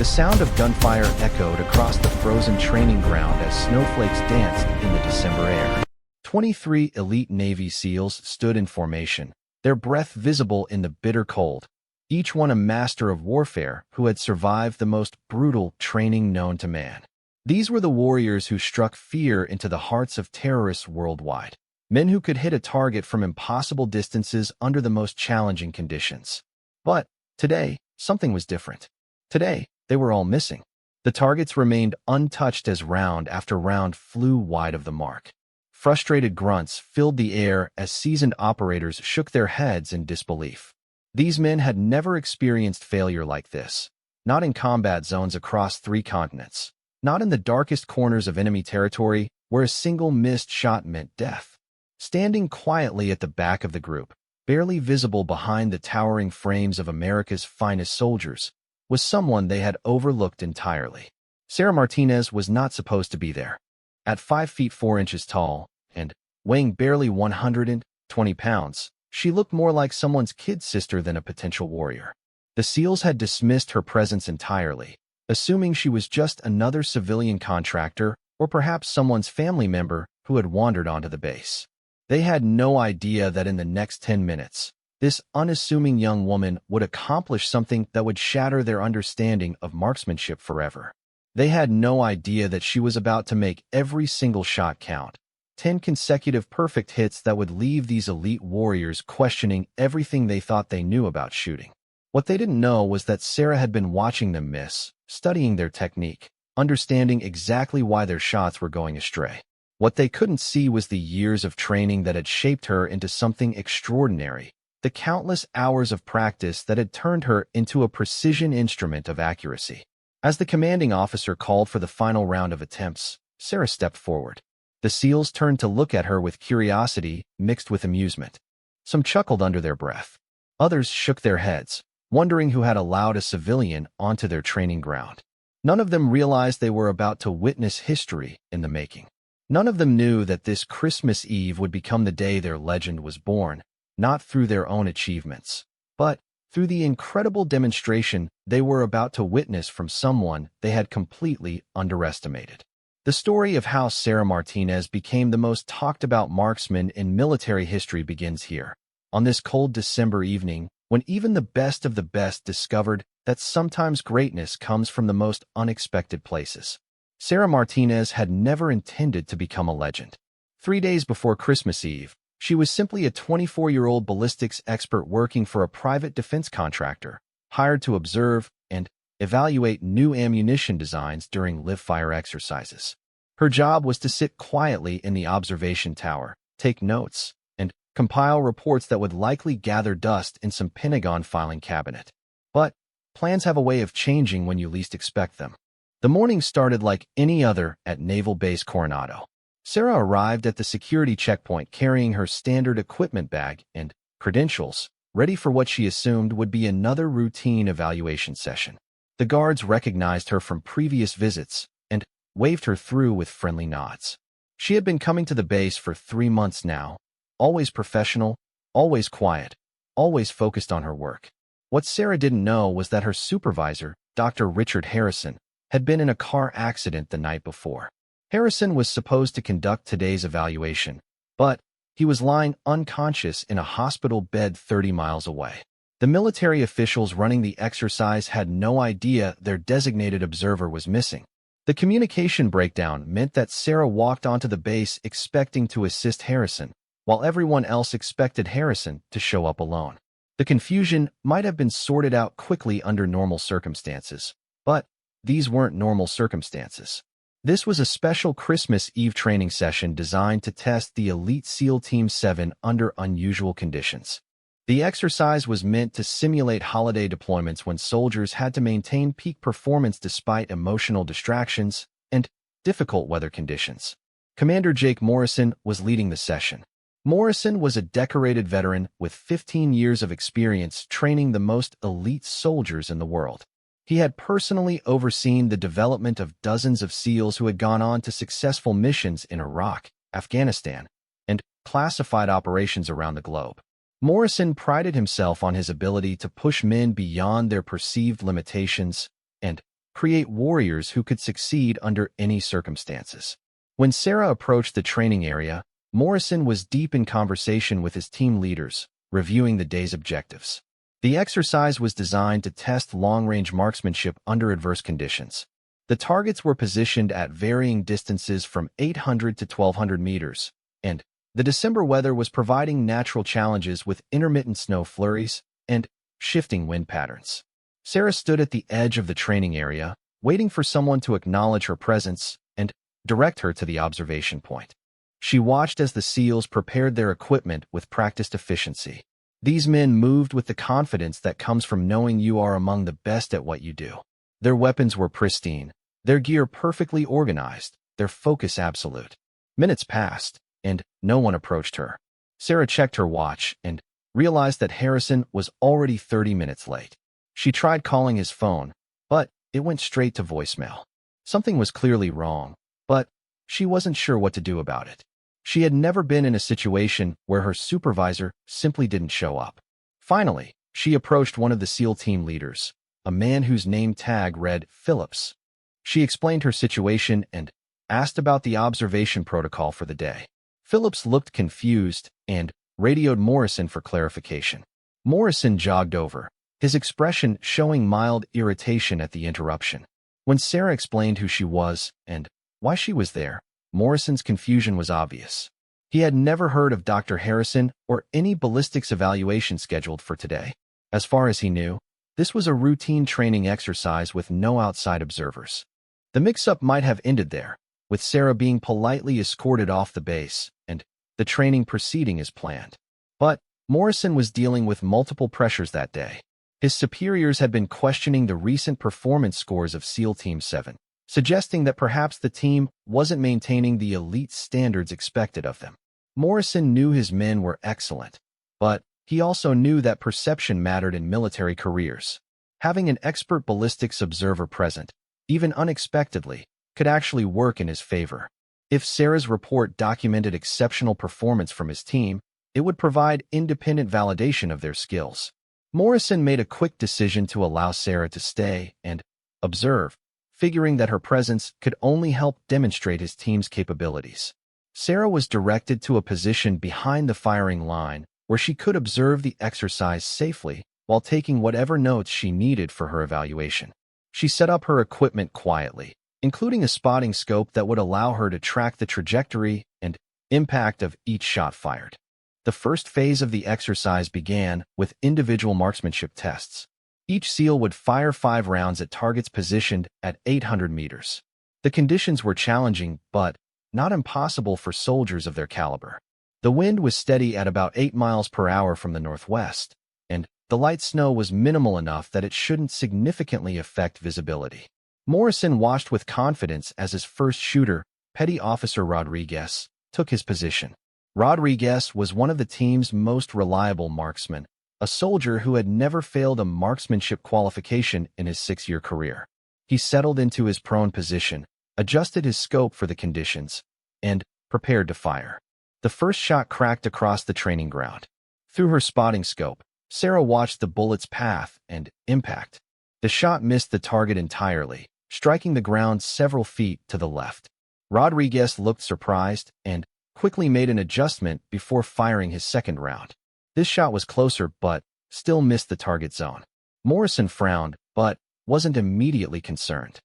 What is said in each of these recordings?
The sound of gunfire echoed across the frozen training ground as snowflakes danced in the December air. 23 elite Navy SEALs stood in formation, their breath visible in the bitter cold, each one a master of warfare who had survived the most brutal training known to man. These were the warriors who struck fear into the hearts of terrorists worldwide, men who could hit a target from impossible distances under the most challenging conditions. But today, something was different. Today, they were all missing. The targets remained untouched as round after round flew wide of the mark. Frustrated grunts filled the air as seasoned operators shook their heads in disbelief. These men had never experienced failure like this, not in combat zones across 3 continents, not in the darkest corners of enemy territory where a single missed shot meant death. Standing quietly at the back of the group, barely visible behind the towering frames of America's finest soldiers, was someone they had overlooked entirely. Sarah Martinez was not supposed to be there. At 5 feet 4 inches tall and weighing barely 120 pounds, she looked more like someone's kid sister than a potential warrior. The SEALs had dismissed her presence entirely, assuming she was just another civilian contractor or perhaps someone's family member who had wandered onto the base. They had no idea that in the next 10 minutes, this unassuming young woman would accomplish something that would shatter their understanding of marksmanship forever. They had no idea that she was about to make every single shot count, 10 consecutive perfect hits that would leave these elite warriors questioning everything they thought they knew about shooting. What they didn't know was that Sarah had been watching them miss, studying their technique, understanding exactly why their shots were going astray. What they couldn't see was the years of training that had shaped her into something extraordinary, the countless hours of practice that had turned her into a precision instrument of accuracy. As the commanding officer called for the final round of attempts, Sarah stepped forward. The SEALs turned to look at her with curiosity mixed with amusement. Some chuckled under their breath. Others shook their heads, wondering who had allowed a civilian onto their training ground. None of them realized they were about to witness history in the making. None of them knew that this Christmas Eve would become the day their legend was born, not through their own achievements, but through the incredible demonstration they were about to witness from someone they had completely underestimated. The story of how Sarah Martinez became the most talked-about marksman in military history begins here, on this cold December evening, when even the best of the best discovered that sometimes greatness comes from the most unexpected places. Sarah Martinez had never intended to become a legend. 3 days before Christmas Eve, she was simply a 24-year-old ballistics expert working for a private defense contractor, hired to observe and evaluate new ammunition designs during live-fire exercises. Her job was to sit quietly in the observation tower, take notes, and compile reports that would likely gather dust in some Pentagon filing cabinet. But plans have a way of changing when you least expect them. The morning started like any other at Naval Base Coronado. Sarah arrived at the security checkpoint carrying her standard equipment bag and credentials, ready for what she assumed would be another routine evaluation session. The guards recognized her from previous visits and waved her through with friendly nods. She had been coming to the base for 3 months now, always professional, always quiet, always focused on her work. What Sarah didn't know was that her supervisor, Dr. Richard Harrison, had been in a car accident the night before. Harrison was supposed to conduct today's evaluation, but he was lying unconscious in a hospital bed 30 miles away. The military officials running the exercise had no idea their designated observer was missing. The communication breakdown meant that Sarah walked onto the base expecting to assist Harrison, while everyone else expected Harrison to show up alone. The confusion might have been sorted out quickly under normal circumstances, but these weren't normal circumstances. This was a special Christmas Eve training session designed to test the elite SEAL Team 7 under unusual conditions. The exercise was meant to simulate holiday deployments when soldiers had to maintain peak performance despite emotional distractions and difficult weather conditions. Commander Jake Morrison was leading the session. Morrison was a decorated veteran with 15 years of experience training the most elite soldiers in the world. He had personally overseen the development of dozens of SEALs who had gone on to successful missions in Iraq, Afghanistan, and classified operations around the globe. Morrison prided himself on his ability to push men beyond their perceived limitations and create warriors who could succeed under any circumstances. When Sarah approached the training area, Morrison was deep in conversation with his team leaders, reviewing the day's objectives. The exercise was designed to test long-range marksmanship under adverse conditions. The targets were positioned at varying distances from 800 to 1,200 meters, and the December weather was providing natural challenges with intermittent snow flurries and shifting wind patterns. Sarah stood at the edge of the training area, waiting for someone to acknowledge her presence and direct her to the observation point. She watched as the SEALs prepared their equipment with practiced efficiency. These men moved with the confidence that comes from knowing you are among the best at what you do. Their weapons were pristine, their gear perfectly organized, their focus absolute. Minutes passed, and no one approached her. Sarah checked her watch and realized that Harrison was already 30 minutes late. She tried calling his phone, but it went straight to voicemail. Something was clearly wrong, but she wasn't sure what to do about it. She had never been in a situation where her supervisor simply didn't show up. Finally, she approached one of the SEAL team leaders, a man whose name tag read Phillips. She explained her situation and asked about the observation protocol for the day. Phillips looked confused and radioed Morrison for clarification. Morrison jogged over, his expression showing mild irritation at the interruption. When Sarah explained who she was and why she was there, Morrison's confusion was obvious. He had never heard of Dr. Harrison or any ballistics evaluation scheduled for today. As far as he knew, this was a routine training exercise with no outside observers. The mix-up might have ended there, with Sarah being politely escorted off the base and the training proceeding as planned. But Morrison was dealing with multiple pressures that day. His superiors had been questioning the recent performance scores of SEAL Team 7, suggesting that perhaps the team wasn't maintaining the elite standards expected of them. Morrison knew his men were excellent, but he also knew that perception mattered in military careers. Having an expert ballistics observer present, even unexpectedly, could actually work in his favor. If Sarah's report documented exceptional performance from his team, it would provide independent validation of their skills. Morrison made a quick decision to allow Sarah to stay and observe, figuring that her presence could only help demonstrate his team's capabilities. Sarah was directed to a position behind the firing line where she could observe the exercise safely while taking whatever notes she needed for her evaluation. She set up her equipment quietly, including a spotting scope that would allow her to track the trajectory and impact of each shot fired. The first phase of the exercise began with individual marksmanship tests. Each SEAL would fire 5 rounds at targets positioned at 800 meters. The conditions were challenging, but not impossible for soldiers of their caliber. The wind was steady at about 8 miles per hour from the northwest, and the light snow was minimal enough that it shouldn't significantly affect visibility. Morrison watched with confidence as his first shooter, Petty Officer Rodriguez, took his position. Rodriguez was one of the team's most reliable marksmen, a soldier who had never failed a marksmanship qualification in his 6-year career. He settled into his prone position, adjusted his scope for the conditions, and prepared to fire. The first shot cracked across the training ground. Through her spotting scope, Sarah watched the bullet's path and impact. The shot missed the target entirely, striking the ground several feet to the left. Rodriguez looked surprised and quickly made an adjustment before firing his second round. This shot was closer but still missed the target zone. Morrison frowned, but wasn't immediately concerned.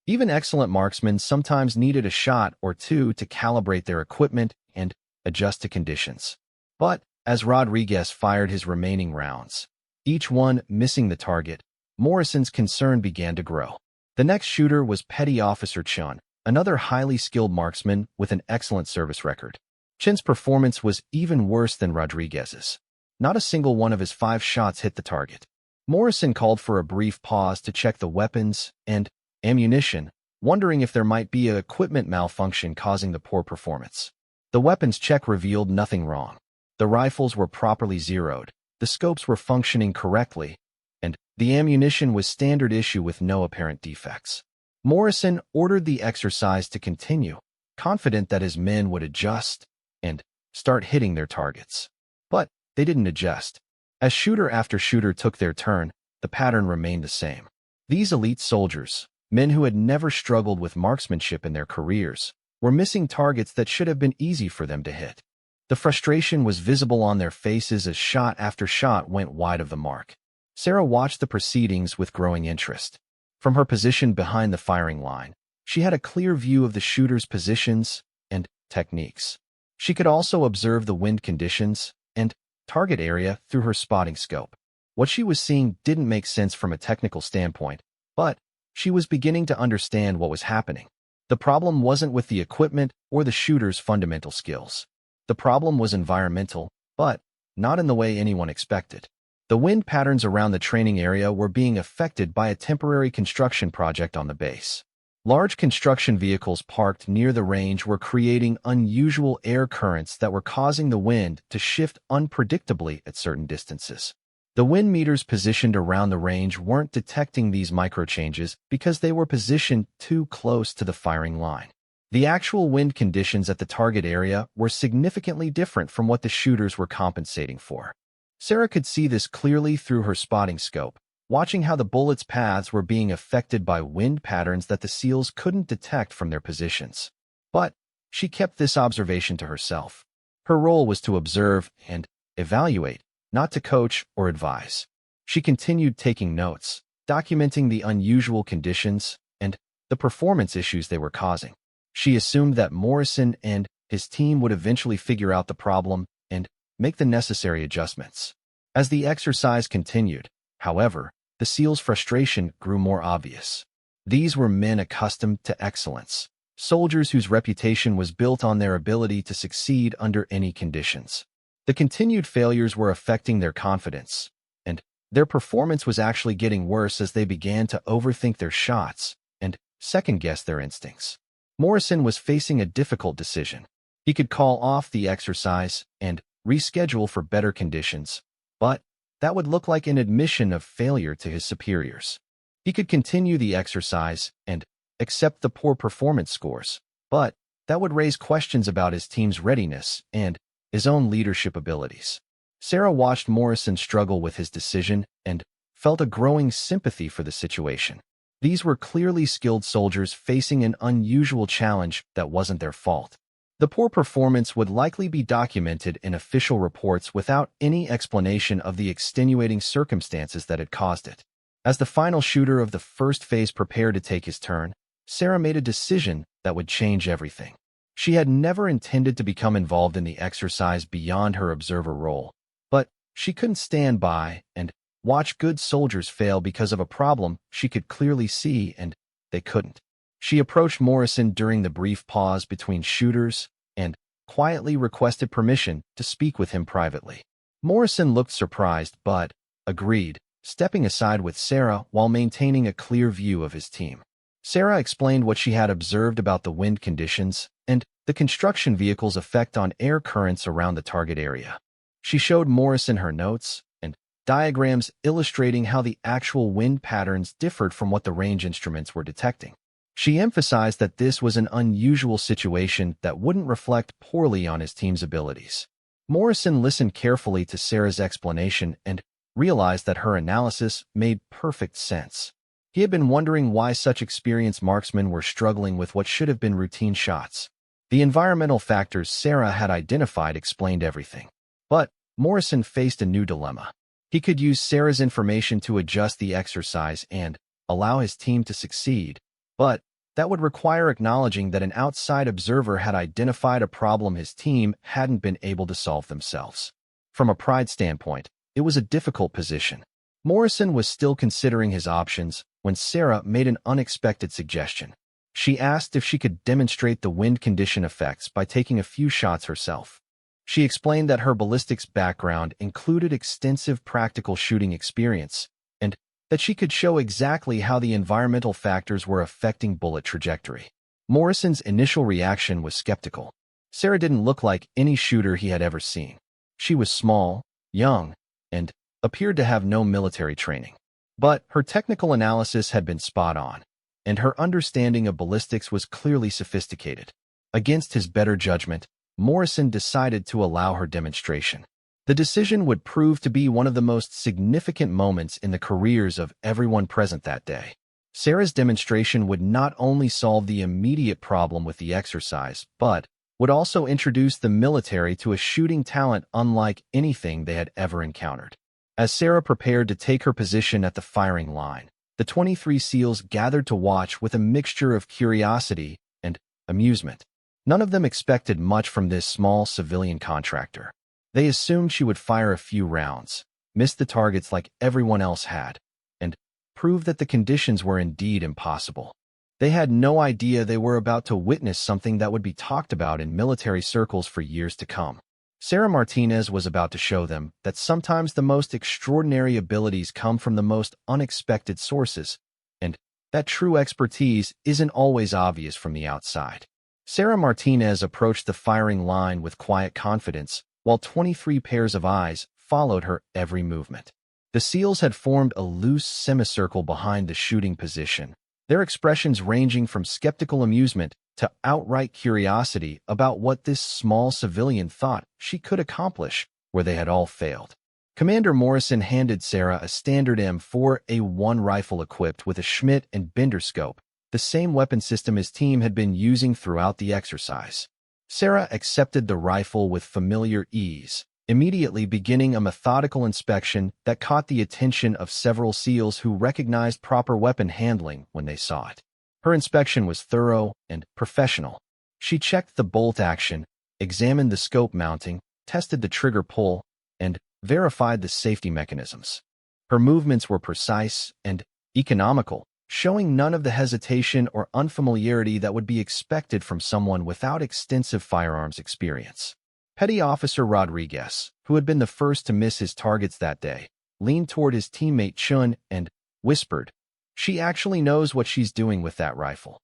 Even excellent marksmen sometimes needed a shot or two to calibrate their equipment and adjust to conditions. But as Rodriguez fired his remaining rounds, each one missing the target, Morrison's concern began to grow. The next shooter was Petty Officer Chun, another highly skilled marksman with an excellent service record. Chun's performance was even worse than Rodriguez's. Not a single one of his 5 shots hit the target. Morrison called for a brief pause to check the weapons and ammunition, wondering if there might be an equipment malfunction causing the poor performance. The weapons check revealed nothing wrong. The rifles were properly zeroed, the scopes were functioning correctly, and the ammunition was standard issue with no apparent defects. Morrison ordered the exercise to continue, confident that his men would adjust and start hitting their targets. But they didn't adjust. As shooter after shooter took their turn, the pattern remained the same. These elite soldiers, Men who had never struggled with marksmanship in their careers were missing targets that should have been easy for them to hit. The frustration was visible on their faces as shot after shot went wide of the mark. Sarah watched the proceedings with growing interest. From her position behind the firing line, she had a clear view of the shooter's positions and techniques. She could also observe the wind conditions and target area through her spotting scope. What she was seeing didn't make sense from a technical standpoint, but she was beginning to understand what was happening. The problem wasn't with the equipment or the shooter's fundamental skills. The problem was environmental, but not in the way anyone expected. The wind patterns around the training area were being affected by a temporary construction project on the base. Large construction vehicles parked near the range were creating unusual air currents that were causing the wind to shift unpredictably at certain distances. The wind meters positioned around the range weren't detecting these microchanges because they were positioned too close to the firing line. The actual wind conditions at the target area were significantly different from what the shooters were compensating for. Sarah could see this clearly through her spotting scope, watching how the bullets' paths were being affected by wind patterns that the SEALs couldn't detect from their positions. But she kept this observation to herself. Her role was to observe and evaluate, not to coach or advise. She continued taking notes, documenting the unusual conditions and the performance issues they were causing. She assumed that Morrison and his team would eventually figure out the problem and make the necessary adjustments. As the exercise continued, however, the SEALs' frustration grew more obvious. These were men accustomed to excellence, soldiers whose reputation was built on their ability to succeed under any conditions. The continued failures were affecting their confidence, and their performance was actually getting worse as they began to overthink their shots and second-guess their instincts. Morrison was facing a difficult decision. He could call off the exercise and reschedule for better conditions, but that would look like an admission of failure to his superiors. He could continue the exercise and accept the poor performance scores, but that would raise questions about his team's readiness and his own leadership abilities. Sarah watched Morrison struggle with his decision and felt a growing sympathy for the situation. These were clearly skilled soldiers facing an unusual challenge that wasn't their fault. The poor performance would likely be documented in official reports without any explanation of the extenuating circumstances that had caused it. As the final shooter of the first phase prepared to take his turn, Sarah made a decision that would change everything. She had never intended to become involved in the exercise beyond her observer role, but she couldn't stand by and watch good soldiers fail because of a problem she could clearly see and they couldn't. She approached Morrison during the brief pause between shooters and quietly requested permission to speak with him privately. Morrison looked surprised but agreed, stepping aside with Sarah while maintaining a clear view of his team. Sarah explained what she had observed about the wind conditions and the construction vehicle's effect on air currents around the target area. She showed Morrison her notes and diagrams illustrating how the actual wind patterns differed from what the range instruments were detecting. She emphasized that this was an unusual situation that wouldn't reflect poorly on his team's abilities. Morrison listened carefully to Sarah's explanation and realized that her analysis made perfect sense. He had been wondering why such experienced marksmen were struggling with what should have been routine shots. The environmental factors Sarah had identified explained everything. But Morrison faced a new dilemma. He could use Sarah's information to adjust the exercise and allow his team to succeed, but that would require acknowledging that an outside observer had identified a problem his team hadn't been able to solve themselves. From a pride standpoint, it was a difficult position. Morrison was still considering his options when Sarah made an unexpected suggestion. She asked if she could demonstrate the wind condition effects by taking a few shots herself. She explained that her ballistics background included extensive practical shooting experience, and that she could show exactly how the environmental factors were affecting bullet trajectory. Morrison's initial reaction was skeptical. Sarah didn't look like any shooter he had ever seen. She was small, young, and appeared to have no military training. But her technical analysis had been spot on, and her understanding of ballistics was clearly sophisticated. Against his better judgment, Morrison decided to allow her demonstration. The decision would prove to be one of the most significant moments in the careers of everyone present that day. Sarah's demonstration would not only solve the immediate problem with the exercise, but would also introduce the military to a shooting talent unlike anything they had ever encountered. As Sarah prepared to take her position at the firing line, the 23 SEALs gathered to watch with a mixture of curiosity and amusement. None of them expected much from this small civilian contractor. They assumed she would fire a few rounds, miss the targets like everyone else had, and prove that the conditions were indeed impossible. They had no idea they were about to witness something that would be talked about in military circles for years to come. Sarah Martinez was about to show them that sometimes the most extraordinary abilities come from the most unexpected sources, and that true expertise isn't always obvious from the outside. Sarah Martinez approached the firing line with quiet confidence, while 23 pairs of eyes followed her every movement. The SEALs had formed a loose semicircle behind the shooting position, their expressions ranging from skeptical amusement to outright curiosity about what this small civilian thought she could accomplish where they had all failed. Commander Morrison handed Sarah a standard M4A1 rifle equipped with a Schmidt and Bender scope, the same weapon system his team had been using throughout the exercise. Sarah accepted the rifle with familiar ease, immediately beginning a methodical inspection that caught the attention of several SEALs who recognized proper weapon handling when they saw it. Her inspection was thorough and professional. She checked the bolt action, examined the scope mounting, tested the trigger pull, and verified the safety mechanisms. Her movements were precise and economical, showing none of the hesitation or unfamiliarity that would be expected from someone without extensive firearms experience. Petty Officer Rodriguez, who had been the first to miss his targets that day, leaned toward his teammate Chun and whispered, "She actually knows what she's doing with that rifle."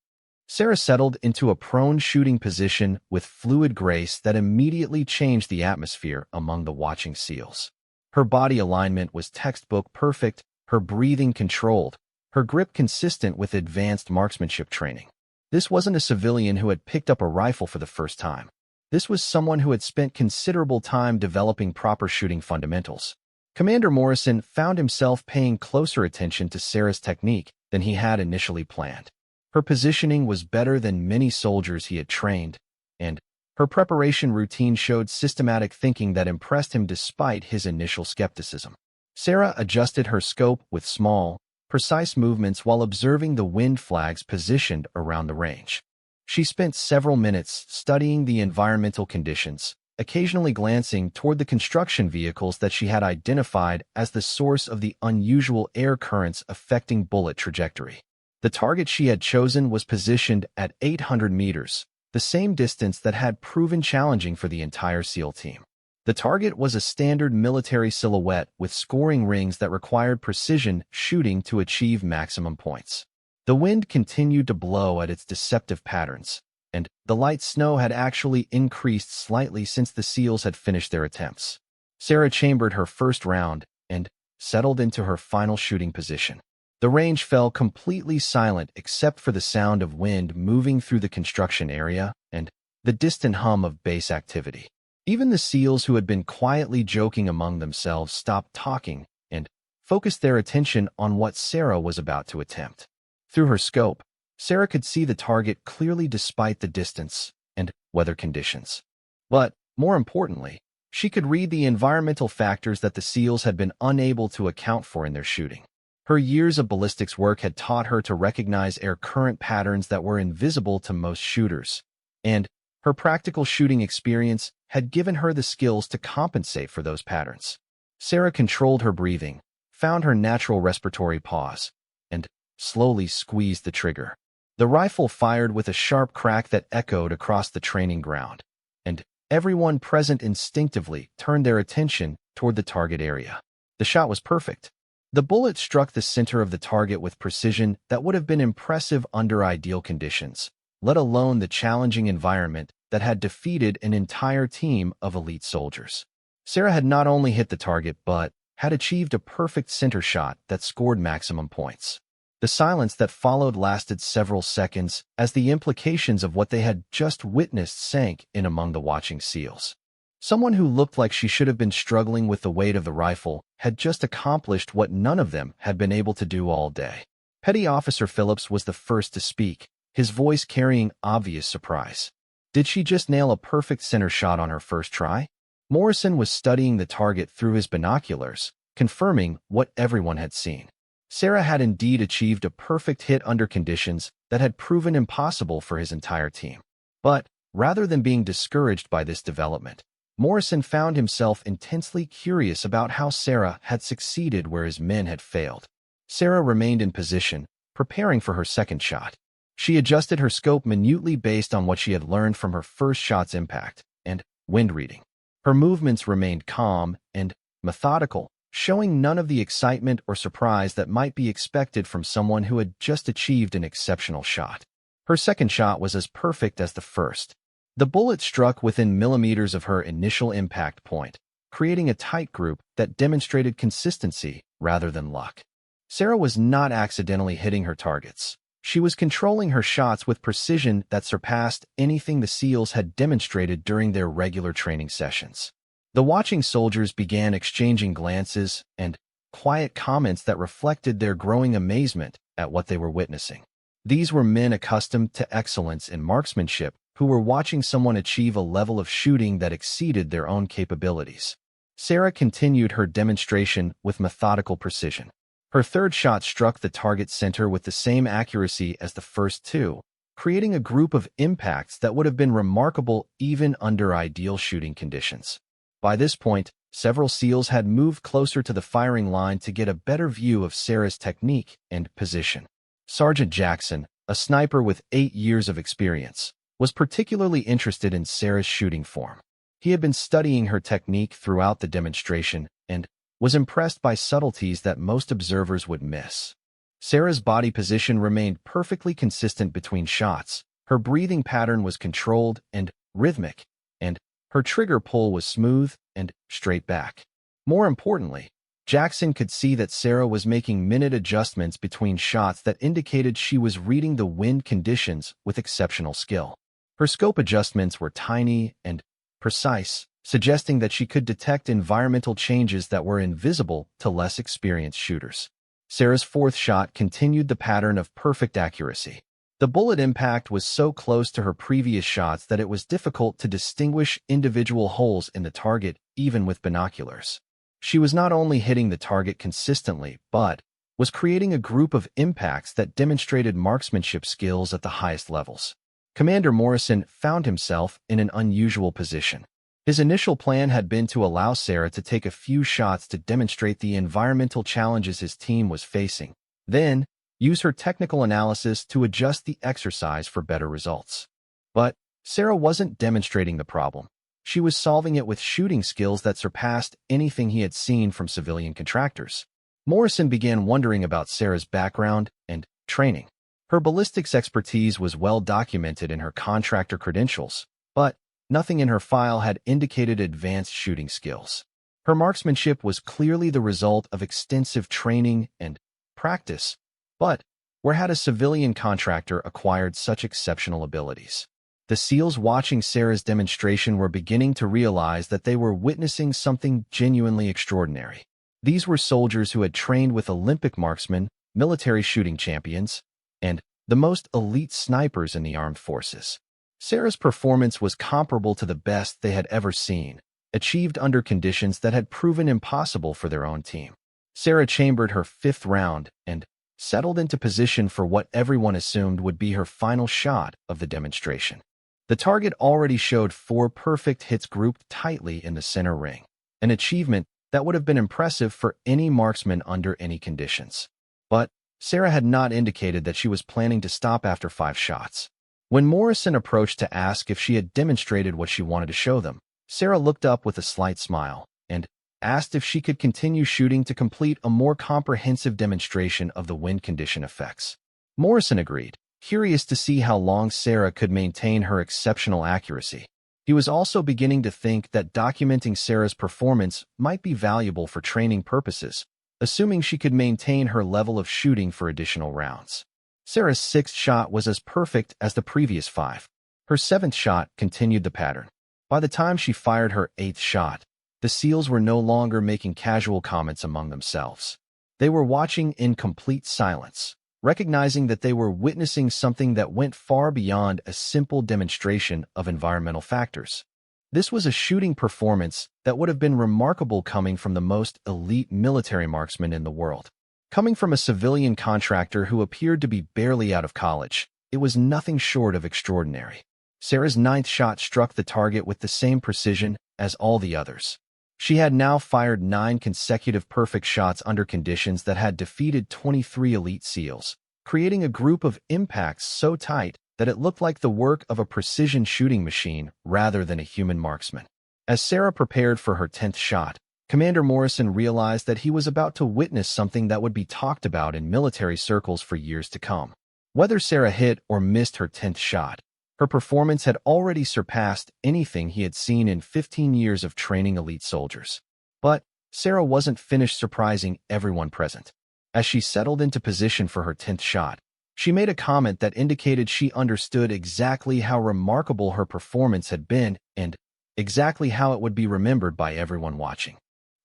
Sarah settled into a prone shooting position with fluid grace that immediately changed the atmosphere among the watching SEALs. Her body alignment was textbook perfect, her breathing controlled, her grip consistent with advanced marksmanship training. This wasn't a civilian who had picked up a rifle for the first time. This was someone who had spent considerable time developing proper shooting fundamentals. Commander Morrison found himself paying closer attention to Sarah's technique than he had initially planned. Her positioning was better than many soldiers he had trained, and her preparation routine showed systematic thinking that impressed him despite his initial skepticism. Sarah adjusted her scope with small, precise movements while observing the wind flags positioned around the range. She spent several minutes studying the environmental conditions, occasionally glancing toward the construction vehicles that she had identified as the source of the unusual air currents affecting bullet trajectory. The target she had chosen was positioned at 800 meters, the same distance that had proven challenging for the entire SEAL team. The target was a standard military silhouette with scoring rings that required precision shooting to achieve maximum points. The wind continued to blow at its deceptive patterns, and the light snow had actually increased slightly since the SEALs had finished their attempts. Sarah chambered her first round and settled into her final shooting position. The range fell completely silent except for the sound of wind moving through the construction area and the distant hum of base activity. Even the SEALs who had been quietly joking among themselves stopped talking and focused their attention on what Sarah was about to attempt. Through her scope, Sarah could see the target clearly despite the distance and weather conditions. But, more importantly, she could read the environmental factors that the SEALs had been unable to account for in their shooting. Her years of ballistics work had taught her to recognize air current patterns that were invisible to most shooters, and her practical shooting experience had given her the skills to compensate for those patterns. Sarah controlled her breathing, found her natural respiratory pause, and slowly squeezed the trigger. The rifle fired with a sharp crack that echoed across the training ground, and everyone present instinctively turned their attention toward the target area. The shot was perfect. The bullet struck the center of the target with precision that would have been impressive under ideal conditions, let alone the challenging environment that had defeated an entire team of elite soldiers. Sarah had not only hit the target but had achieved a perfect center shot that scored maximum points. The silence that followed lasted several seconds as the implications of what they had just witnessed sank in among the watching SEALs. Someone who looked like she should have been struggling with the weight of the rifle had just accomplished what none of them had been able to do all day. Petty Officer Phillips was the first to speak, his voice carrying obvious surprise. Did she just nail a perfect center shot on her first try? Morrison was studying the target through his binoculars, confirming what everyone had seen. Sarah had indeed achieved a perfect hit under conditions that had proven impossible for his entire team. But, rather than being discouraged by this development, Morrison found himself intensely curious about how Sarah had succeeded where his men had failed. Sarah remained in position, preparing for her second shot. She adjusted her scope minutely based on what she had learned from her first shot's impact and wind reading. Her movements remained calm and methodical, showing none of the excitement or surprise that might be expected from someone who had just achieved an exceptional shot. Her second shot was as perfect as the first. The bullet struck within millimeters of her initial impact point, creating a tight group that demonstrated consistency rather than luck. Sarah was not accidentally hitting her targets. She was controlling her shots with precision that surpassed anything the SEALs had demonstrated during their regular training sessions. The watching soldiers began exchanging glances and quiet comments that reflected their growing amazement at what they were witnessing. These were men accustomed to excellence in marksmanship who were watching someone achieve a level of shooting that exceeded their own capabilities. Sarah continued her demonstration with methodical precision. Her third shot struck the target center with the same accuracy as the first two, creating a group of impacts that would have been remarkable even under ideal shooting conditions. By this point, several SEALs had moved closer to the firing line to get a better view of Sarah's technique and position. Sergeant Jackson, a sniper with 8 years of experience, was particularly interested in Sarah's shooting form. He had been studying her technique throughout the demonstration and was impressed by subtleties that most observers would miss. Sarah's body position remained perfectly consistent between shots, her breathing pattern was controlled and rhythmic, and her trigger pull was smooth and straight back. More importantly, Jackson could see that Sarah was making minute adjustments between shots that indicated she was reading the wind conditions with exceptional skill. Her scope adjustments were tiny and precise, suggesting that she could detect environmental changes that were invisible to less experienced shooters. Sarah's fourth shot continued the pattern of perfect accuracy. The bullet impact was so close to her previous shots that it was difficult to distinguish individual holes in the target even with binoculars. She was not only hitting the target consistently, but was creating a group of impacts that demonstrated marksmanship skills at the highest levels. Commander Morrison found himself in an unusual position. His initial plan had been to allow Sarah to take a few shots to demonstrate the environmental challenges his team was facing, then use her technical analysis to adjust the exercise for better results. But Sarah wasn't demonstrating the problem. She was solving it with shooting skills that surpassed anything he had seen from civilian contractors. Morrison began wondering about Sarah's background and training. Her ballistics expertise was well documented in her contractor credentials, but nothing in her file had indicated advanced shooting skills. Her marksmanship was clearly the result of extensive training and practice, but where had a civilian contractor acquired such exceptional abilities? The SEALs watching Sarah's demonstration were beginning to realize that they were witnessing something genuinely extraordinary. These were soldiers who had trained with Olympic marksmen, military shooting champions, and the most elite snipers in the armed forces. Sarah's performance was comparable to the best they had ever seen, achieved under conditions that had proven impossible for their own team. Sarah chambered her fifth round and settled into position for what everyone assumed would be her final shot of the demonstration. The target already showed 4 perfect hits grouped tightly in the center ring, an achievement that would have been impressive for any marksman under any conditions. But Sarah had not indicated that she was planning to stop after 5 shots. When Morrison approached to ask if she had demonstrated what she wanted to show them, Sarah looked up with a slight smile and asked if she could continue shooting to complete a more comprehensive demonstration of the wind condition effects. Morrison agreed, curious to see how long Sarah could maintain her exceptional accuracy. He was also beginning to think that documenting Sarah's performance might be valuable for training purposes, assuming she could maintain her level of shooting for additional rounds. Sarah's 6th shot was as perfect as the previous 5. Her 7th shot continued the pattern. By the time she fired her 8th shot, the SEALs were no longer making casual comments among themselves. They were watching in complete silence. recognizing that they were witnessing something that went far beyond a simple demonstration of environmental factors. This was a shooting performance that would have been remarkable coming from the most elite military marksman in the world. Coming from a civilian contractor who appeared to be barely out of college, it was nothing short of extraordinary. Sarah's ninth shot struck the target with the same precision as all the others. She had now fired 9 consecutive perfect shots under conditions that had defeated 23 elite SEALs, creating a group of impacts so tight that it looked like the work of a precision shooting machine rather than a human marksman. As Sarah prepared for her 10th shot, Commander Morrison realized that he was about to witness something that would be talked about in military circles for years to come. Whether Sarah hit or missed her 10th shot, her performance had already surpassed anything he had seen in 15 years of training elite soldiers. But Sarah wasn't finished surprising everyone present. As she settled into position for her 10th shot, she made a comment that indicated she understood exactly how remarkable her performance had been and exactly how it would be remembered by everyone watching.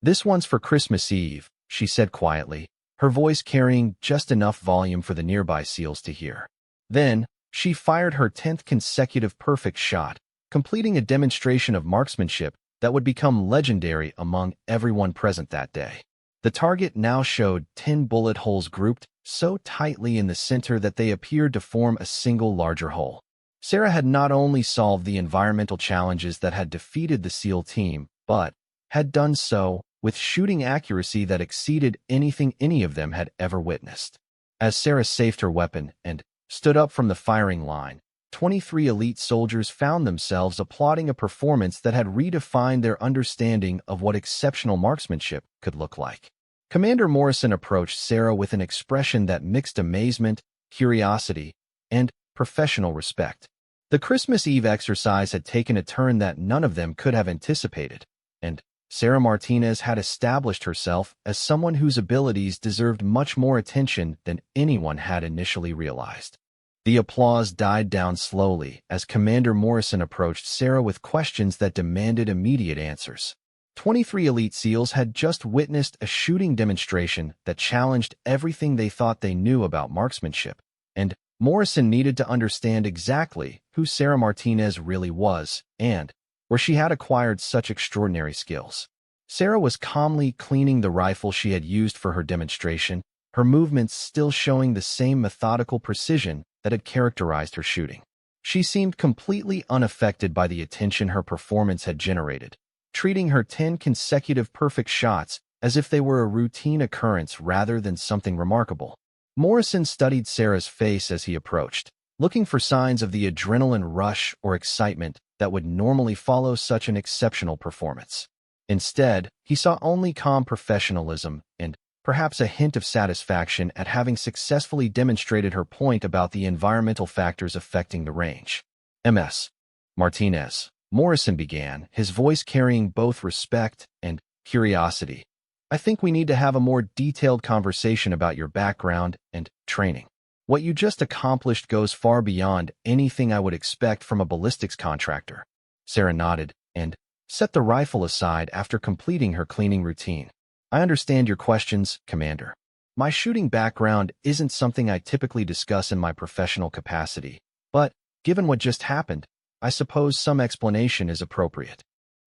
"This one's for Christmas Eve," she said quietly, her voice carrying just enough volume for the nearby SEALs to hear. Then, she fired her 10th consecutive perfect shot, completing a demonstration of marksmanship that would become legendary among everyone present that day. The target now showed 10 bullet holes grouped so tightly in the center that they appeared to form a single larger hole. Sarah had not only solved the environmental challenges that had defeated the SEAL team, but had done so with shooting accuracy that exceeded anything any of them had ever witnessed. As Sarah safed her weapon and stood up from the firing line, 23 elite soldiers found themselves applauding a performance that had redefined their understanding of what exceptional marksmanship could look like. Commander Morrison approached Sarah with an expression that mixed amazement, curiosity, and professional respect. The Christmas Eve exercise had taken a turn that none of them could have anticipated, and Sarah Martinez had established herself as someone whose abilities deserved much more attention than anyone had initially realized. The applause died down slowly as Commander Morrison approached Sarah with questions that demanded immediate answers. 23 elite SEALs had just witnessed a shooting demonstration that challenged everything they thought they knew about marksmanship, and Morrison needed to understand exactly who Sarah Martinez really was and where she had acquired such extraordinary skills. Sarah was calmly cleaning the rifle she had used for her demonstration, her movements still showing the same methodical precision that had characterized her shooting. She seemed completely unaffected by the attention her performance had generated, treating her 10 consecutive perfect shots as if they were a routine occurrence rather than something remarkable. Morrison studied Sarah's face as he approached, looking for signs of the adrenaline rush or excitement that would normally follow such an exceptional performance. Instead, he saw only calm professionalism and perhaps a hint of satisfaction at having successfully demonstrated her point about the environmental factors affecting the range. "Ms. Martinez," Morrison began, his voice carrying both respect and curiosity, "I think we need to have a more detailed conversation about your background and training. What you just accomplished goes far beyond anything I would expect from a ballistics contractor." Sarah nodded and set the rifle aside after completing her cleaning routine. "I understand your questions, Commander. My shooting background isn't something I typically discuss in my professional capacity, but given what just happened, I suppose some explanation is appropriate."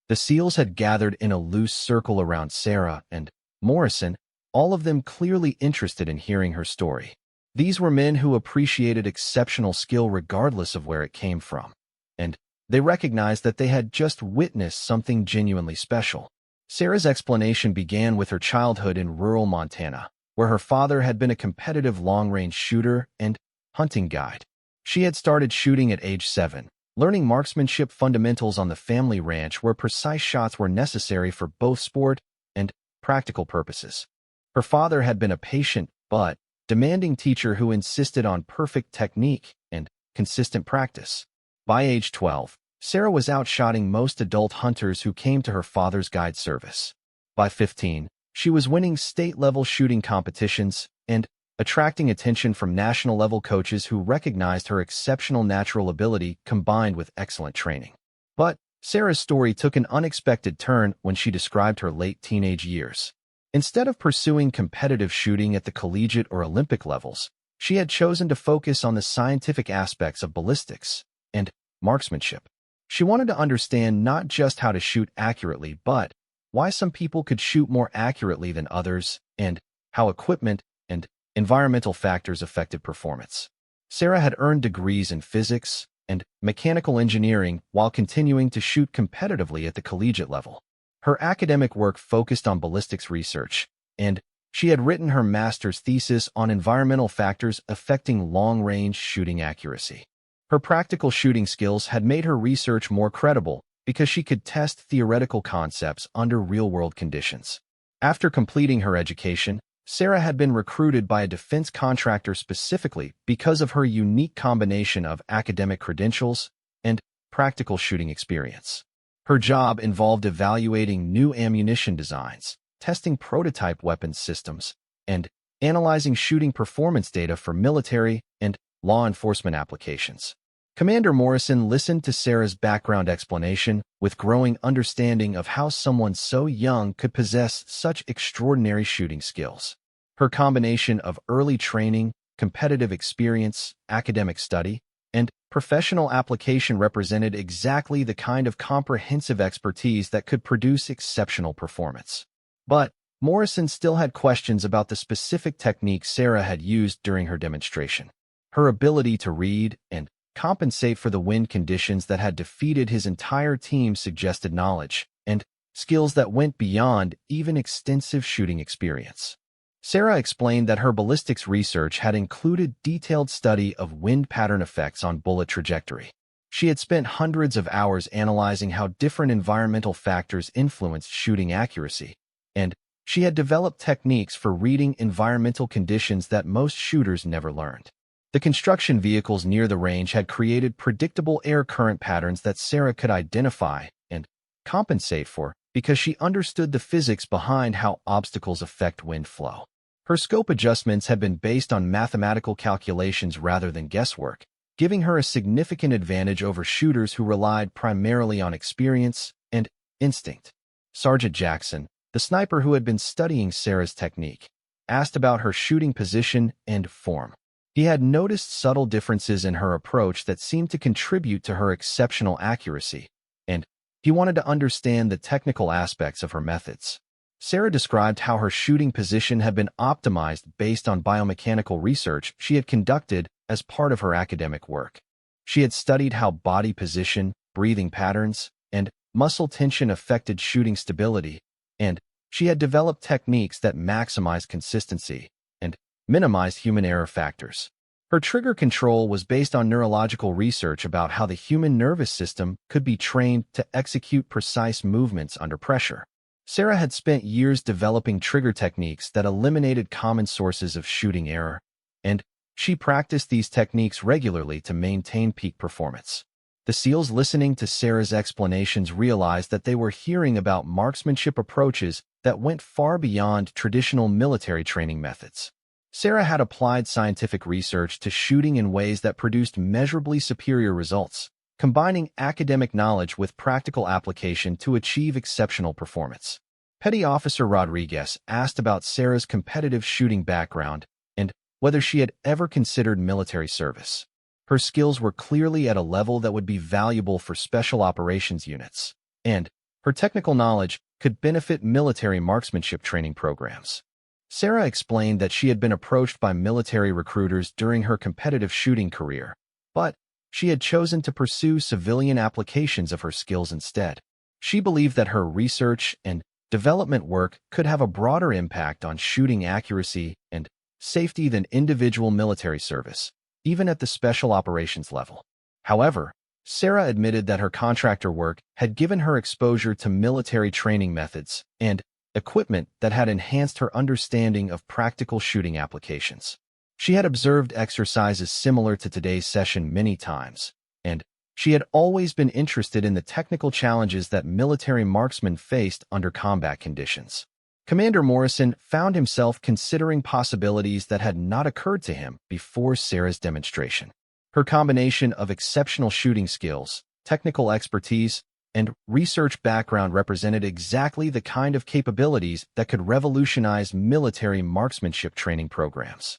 The SEALs had gathered in a loose circle around Sarah and Morrison, all of them clearly interested in hearing her story. These were men who appreciated exceptional skill regardless of where it came from, and they recognized that they had just witnessed something genuinely special. Sarah's explanation began with her childhood in rural Montana, where her father had been a competitive long-range shooter and hunting guide. She had started shooting at age 7, learning marksmanship fundamentals on the family ranch where precise shots were necessary for both sport and practical purposes. Her father had been a patient but demanding teacher who insisted on perfect technique and consistent practice. By age 12, Sarah was outshotting most adult hunters who came to her father's guide service. By 15, she was winning state-level shooting competitions and attracting attention from national-level coaches who recognized her exceptional natural ability combined with excellent training. But Sarah's story took an unexpected turn when she described her late teenage years. Instead of pursuing competitive shooting at the collegiate or Olympic levels, She had chosen to focus on the scientific aspects of ballistics and marksmanship. She wanted to understand not just how to shoot accurately, but why some people could shoot more accurately than others, and how equipment and environmental factors affected performance. Sarah had earned degrees in physics and mechanical engineering while continuing to shoot competitively at the collegiate level. Her academic work focused on ballistics research, and she had written her master's thesis on environmental factors affecting long-range shooting accuracy. Her practical shooting skills had made her research more credible because she could test theoretical concepts under real-world conditions. After completing her education, Sarah had been recruited by a defense contractor specifically because of her unique combination of academic credentials and practical shooting experience. Her job involved evaluating new ammunition designs, testing prototype weapons systems, and analyzing shooting performance data for military and law enforcement applications. Commander Morrison listened to Sarah's background explanation with growing understanding of how someone so young could possess such extraordinary shooting skills. Her combination of early training, competitive experience, academic study, and professional application represented exactly the kind of comprehensive expertise that could produce exceptional performance. But Morrison still had questions about the specific techniques Sarah had used during her demonstration. Her ability to read and compensate for the wind conditions that had defeated his entire team suggested knowledge and skills that went beyond even extensive shooting experience. Sarah explained that her ballistics research had included detailed study of wind pattern effects on bullet trajectory. She had spent hundreds of hours analyzing how different environmental factors influenced shooting accuracy, and she had developed techniques for reading environmental conditions that most shooters never learned. The construction vehicles near the range had created predictable air current patterns that Sarah could identify and compensate for because she understood the physics behind how obstacles affect wind flow. Her scope adjustments had been based on mathematical calculations rather than guesswork, giving her a significant advantage over shooters who relied primarily on experience and instinct. Sergeant Jackson, the sniper who had been studying Sarah's technique, asked about her shooting position and form. He had noticed subtle differences in her approach that seemed to contribute to her exceptional accuracy, and he wanted to understand the technical aspects of her methods. Sarah described how her shooting position had been optimized based on biomechanical research she had conducted as part of her academic work. She had studied how body position, breathing patterns, and muscle tension affected shooting stability, and she had developed techniques that maximized consistency and minimized human error factors. Her trigger control was based on neurological research about how the human nervous system could be trained to execute precise movements under pressure. Sarah had spent years developing trigger techniques that eliminated common sources of shooting error, and she practiced these techniques regularly to maintain peak performance. The SEALs listening to Sarah's explanations realized that they were hearing about marksmanship approaches that went far beyond traditional military training methods. Sarah had applied scientific research to shooting in ways that produced measurably superior results, combining academic knowledge with practical application to achieve exceptional performance. Petty Officer Rodriguez asked about Sarah's competitive shooting background and whether she had ever considered military service. Her skills were clearly at a level that would be valuable for special operations units, and her technical knowledge could benefit military marksmanship training programs. Sarah explained that she had been approached by military recruiters during her competitive shooting career, but she had chosen to pursue civilian applications of her skills instead. She believed that her research and development work could have a broader impact on shooting accuracy and safety than individual military service, even at the special operations level. However, Sarah admitted that her contractor work had given her exposure to military training methods and equipment that had enhanced her understanding of practical shooting applications. She had observed exercises similar to today's session many times, and she had always been interested in the technical challenges that military marksmen faced under combat conditions. Commander Morrison found himself considering possibilities that had not occurred to him before Sarah's demonstration. Her combination of exceptional shooting skills, technical expertise, and research background represented exactly the kind of capabilities that could revolutionize military marksmanship training programs.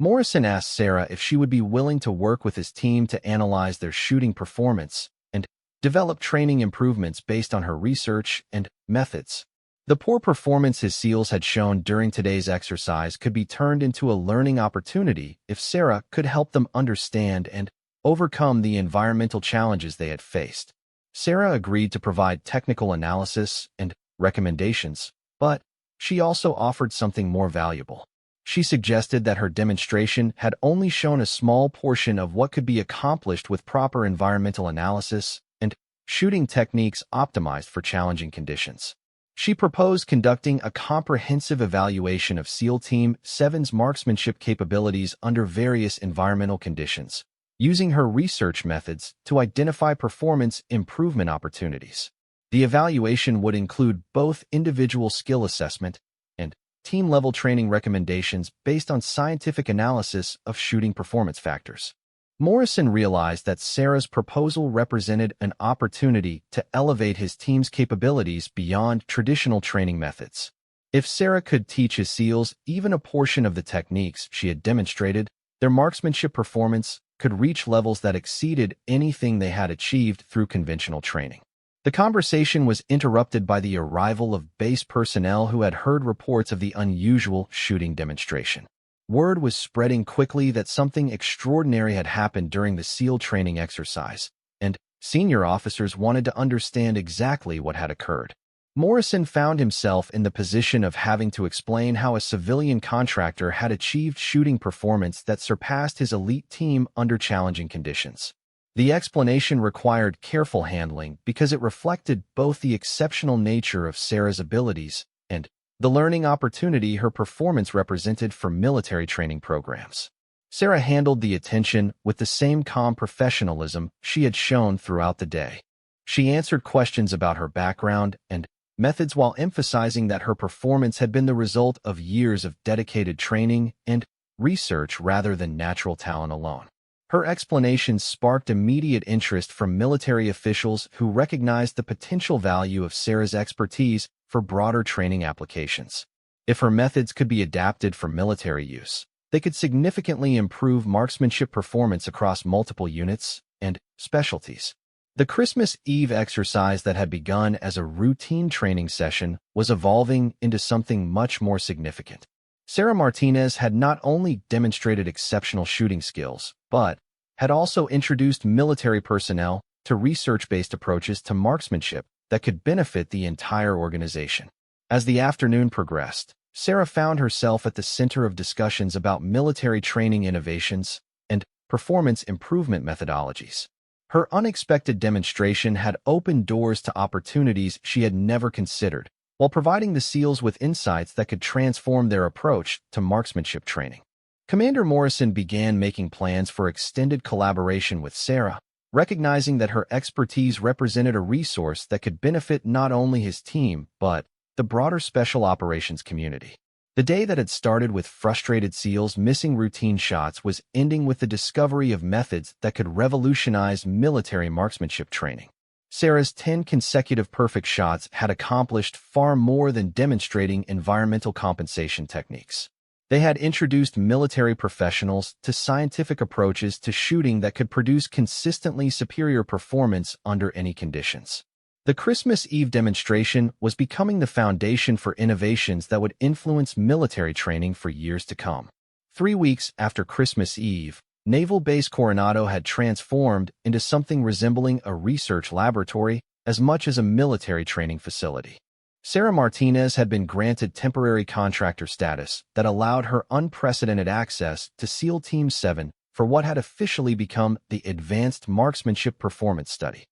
Morrison asked Sarah if she would be willing to work with his team to analyze their shooting performance and develop training improvements based on her research and methods. The poor performance his SEALs had shown during today's exercise could be turned into a learning opportunity if Sarah could help them understand and overcome the environmental challenges they had faced. Sarah agreed to provide technical analysis and recommendations, but she also offered something more valuable. She suggested that her demonstration had only shown a small portion of what could be accomplished with proper environmental analysis and shooting techniques optimized for challenging conditions. She proposed conducting a comprehensive evaluation of SEAL Team 7's marksmanship capabilities under various environmental conditions, using her research methods to identify performance improvement opportunities. The evaluation would include both individual skill assessment and team-level training recommendations based on scientific analysis of shooting performance factors. Morrison realized that Sarah's proposal represented an opportunity to elevate his team's capabilities beyond traditional training methods. If Sarah could teach his SEALs even a portion of the techniques she had demonstrated, their marksmanship performance could reach levels that exceeded anything they had achieved through conventional training. The conversation was interrupted by the arrival of base personnel who had heard reports of the unusual shooting demonstration. Word was spreading quickly that something extraordinary had happened during the SEAL training exercise, and senior officers wanted to understand exactly what had occurred. Morrison found himself in the position of having to explain how a civilian contractor had achieved shooting performance that surpassed his elite team under challenging conditions. The explanation required careful handling because it reflected both the exceptional nature of Sarah's abilities and the learning opportunity her performance represented for military training programs. Sarah handled the attention with the same calm professionalism she had shown throughout the day. She answered questions about her background and methods while emphasizing that her performance had been the result of years of dedicated training and research rather than natural talent alone. Her explanations sparked immediate interest from military officials who recognized the potential value of Sarah's expertise for broader training applications. If her methods could be adapted for military use, they could significantly improve marksmanship performance across multiple units and specialties. The Christmas Eve exercise that had begun as a routine training session was evolving into something much more significant. Sarah Martinez had not only demonstrated exceptional shooting skills, but had also introduced military personnel to research-based approaches to marksmanship that could benefit the entire organization. As the afternoon progressed, Sarah found herself at the center of discussions about military training innovations and performance improvement methodologies. Her unexpected demonstration had opened doors to opportunities she had never considered, while providing the SEALs with insights that could transform their approach to marksmanship training. Commander Morrison began making plans for extended collaboration with Sarah, recognizing that her expertise represented a resource that could benefit not only his team, but the broader special operations community. The day that had started with frustrated SEALs missing routine shots was ending with the discovery of methods that could revolutionize military marksmanship training. Sarah's 10 consecutive perfect shots had accomplished far more than demonstrating environmental compensation techniques. They had introduced military professionals to scientific approaches to shooting that could produce consistently superior performance under any conditions. The Christmas Eve demonstration was becoming the foundation for innovations that would influence military training for years to come. 3 weeks after Christmas Eve, Naval Base Coronado had transformed into something resembling a research laboratory as much as a military training facility. Sarah Martinez had been granted temporary contractor status that allowed her unprecedented access to SEAL Team 7 for what had officially become the Advanced Marksmanship Performance Study.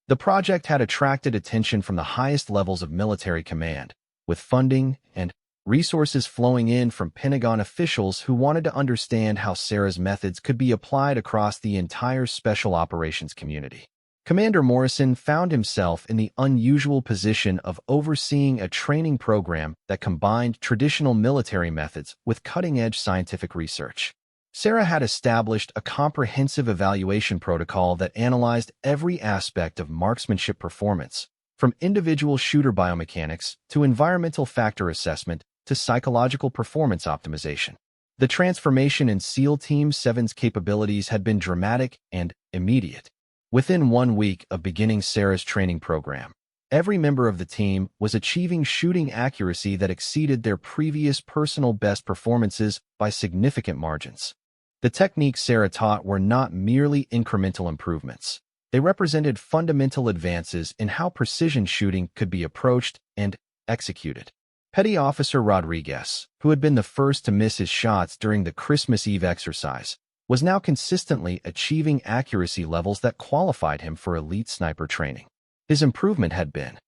The project had attracted attention from the highest levels of military command, with funding and resources flowing in from Pentagon officials who wanted to understand how Sarah's methods could be applied across the entire special operations community. Commander Morrison found himself in the unusual position of overseeing a training program that combined traditional military methods with cutting-edge scientific research. Sarah had established a comprehensive evaluation protocol that analyzed every aspect of marksmanship performance, from individual shooter biomechanics to environmental factor assessment to psychological performance optimization. The transformation in SEAL Team 7's capabilities had been dramatic and immediate. Within 1 week of beginning Sarah's training program, every member of the team was achieving shooting accuracy that exceeded their previous personal best performances by significant margins. The techniques Sarah taught were not merely incremental improvements. They represented fundamental advances in how precision shooting could be approached and executed. Petty Officer Rodriguez, who had been the first to miss his shots during the Christmas Eve exercise, was now consistently achieving accuracy levels that qualified him for elite sniper training. His improvement had been